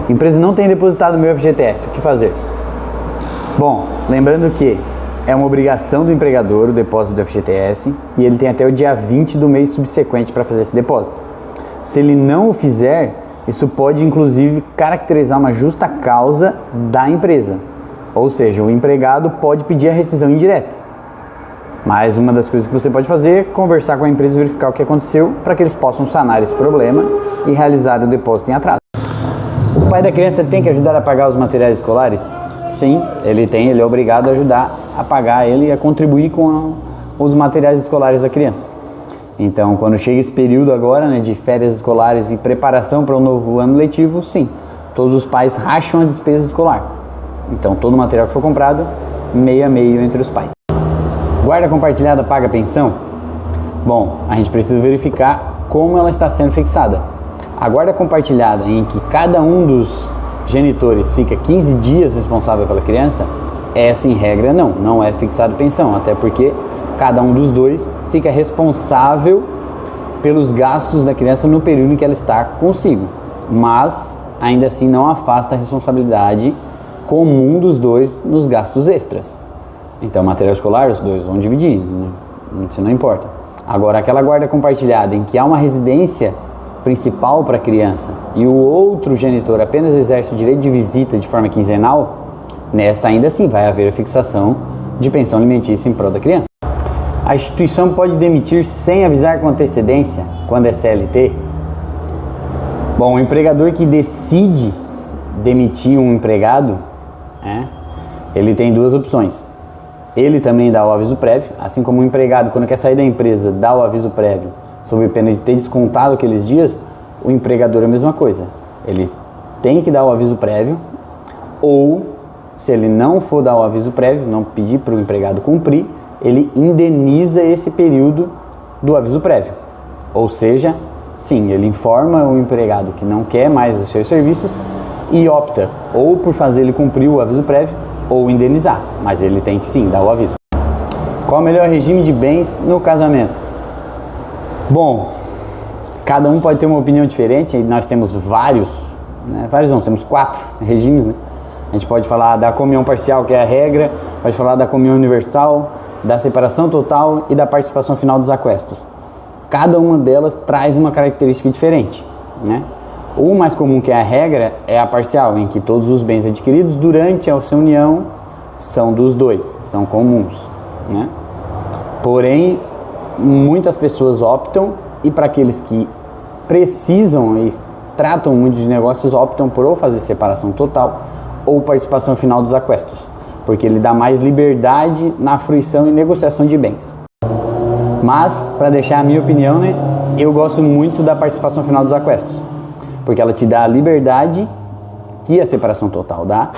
A empresa não tem depositado meu FGTS, o que fazer? Bom, lembrando que é uma obrigação do empregador o depósito do FGTS e ele tem até o dia 20 do mês subsequente para fazer esse depósito. Se ele não o fizer, isso pode inclusive caracterizar uma justa causa da empresa. Ou seja, o empregado pode pedir a rescisão indireta. Mas uma das coisas que você pode fazer é conversar com a empresa e verificar o que aconteceu para que eles possam sanar esse problema e realizar o depósito em atraso. O pai da criança tem que ajudar a pagar os materiais escolares? Sim, ele é obrigado a ajudar a pagar ele e a contribuir com os materiais escolares da criança. Então, quando chega esse período agora, né, de férias escolares e preparação para o novo ano letivo, sim, todos os pais racham a despesa escolar. Então, todo o material que for comprado, meio a meio entre os pais. Guarda compartilhada paga pensão? Bom, a gente precisa verificar como ela está sendo fixada. A guarda compartilhada, em que cada um dos genitores fica 15 dias responsável pela criança, essa em regra não é fixada pensão, até porque cada um dos dois fica responsável pelos gastos da criança no período em que ela está consigo, mas ainda assim não afasta a responsabilidade comum dos dois nos gastos extras. Então, material escolar, os dois vão dividir, né? Isso não importa. Agora, aquela guarda compartilhada em que há uma residência principal para a criança e o outro genitor apenas exerce o direito de visita de forma quinzenal, nessa ainda assim vai haver a fixação de pensão alimentícia em prol da criança. A instituição pode demitir sem avisar com antecedência quando é CLT? Bom, o empregador que decide demitir um empregado, ele tem duas opções. Ele também dá o aviso prévio, assim como o empregado, quando quer sair da empresa, dá o aviso prévio sob pena de ter descontado aqueles dias, o empregador é a mesma coisa. Ele tem que dar o aviso prévio, ou se ele não for dar o aviso prévio, não pedir para o empregado cumprir, ele indeniza esse período do aviso prévio. Ou seja, sim, ele informa o empregado que não quer mais os seus serviços e opta ou por fazer ele cumprir o aviso prévio ou indenizar, mas ele tem que sim dar o aviso. Qual o melhor regime de bens no casamento? Bom, cada um pode ter uma opinião diferente, nós temos temos 4 regimes, né? A gente pode falar da comunhão parcial, que é a regra, pode falar da comunhão universal, da separação total e da participação final dos aquestos. Cada uma delas traz uma característica diferente, né? O mais comum, que é a regra, é a parcial, em que todos os bens adquiridos durante a sua união são dos dois, são comuns, né? Porém, muitas pessoas optam, e para aqueles que precisam e tratam muito de negócios, optam por ou fazer separação total ou participação final dos aquestos, porque ele dá mais liberdade na fruição e negociação de bens. Mas, para deixar a minha opinião, né, eu gosto muito da participação final dos aquestos, porque ela te dá a liberdade que a separação total dá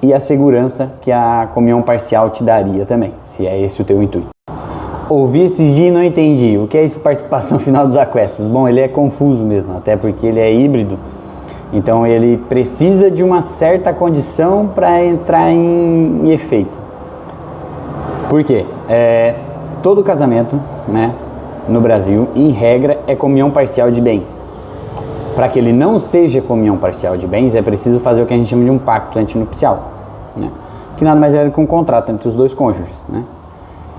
e a segurança que a comunhão parcial te daria também, se é esse o teu intuito. Ouvi esses dias e não entendi. O que é essa participação final dos aquestos? Bom, ele é confuso mesmo, até porque ele é híbrido. Então ele precisa de uma certa condição para entrar em efeito. Por quê? Todo casamento, né, no Brasil, em regra, é comunhão parcial de bens. Para que ele não seja comunhão parcial de bens, é preciso fazer o que a gente chama de um pacto antinupcial, né? Que nada mais é que um contrato entre os dois cônjuges, né?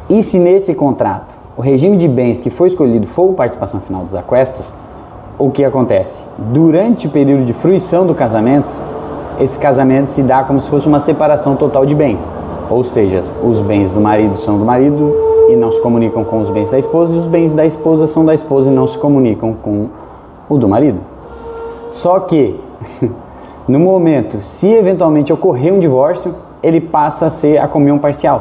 E se nesse contrato o regime de bens que foi escolhido for participação final dos aquestos, o que acontece? Durante o período de fruição do casamento, esse casamento se dá como se fosse uma separação total de bens. Ou seja, os bens do marido são do marido e não se comunicam com os bens da esposa, e os bens da esposa são da esposa e não se comunicam com o do marido. Só que, no momento, se eventualmente ocorrer um divórcio, ele passa a ser a comunhão parcial.